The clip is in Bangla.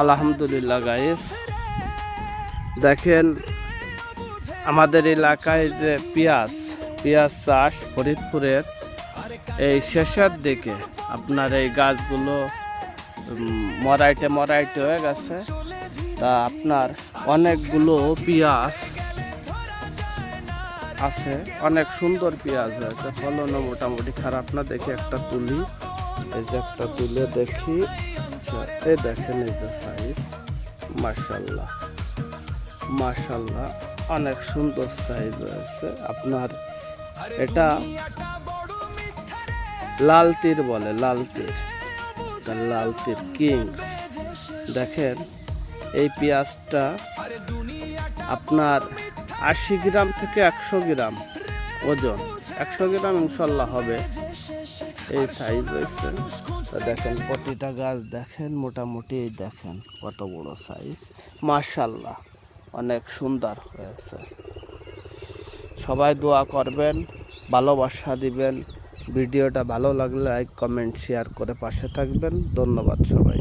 আলহামদুলিল্লাহ গাইস, দেখেন আমাদের এলাকায় যে পেঁয়াজ চাষ ফরিদপুরের এই শেষের দিকে আপনার এই গাছগুলো মরাইটে হয়ে গেছে। তা আপনার অনেকগুলো পেঁয়াজ আছে, অনেক সুন্দর পেঁয়াজ হয়েছে, ফলনও মোটামুটি খারাপ না। দেখি একটা তুলি, এই যে একটা তুলে দেখি। আচ্ছা, এই দেখেন এই যে সাইজ, মাশাআল্লাহ মাশাআল্লাহ, অনেক সুন্দর সাইজ হয়েছে। আপনার এটা লাল তীর বলে, লাল তীর কিং। দেখেন এই পেঁয়াজটা আপনার 80 গ্রাম থেকে 100 গ্রাম ওজন, 100 গ্রাম ইনশাল্লাহ হবে, এই সাইজ হয়েছে। তো দেখেন প্রতিটা গাছ দেখেন মোটামুটি, এই দেখেন কত বড় সাইজ, মাশাআল্লাহ অনেক সুন্দর হয়েছে। সবাই দোয়া করবেন, ভালোবাসা দিবেন। ভিডিওটা ভালো লাগলে লাইক কমেন্ট শেয়ার করে পাশে থাকবেন। ধন্যবাদ সবাই।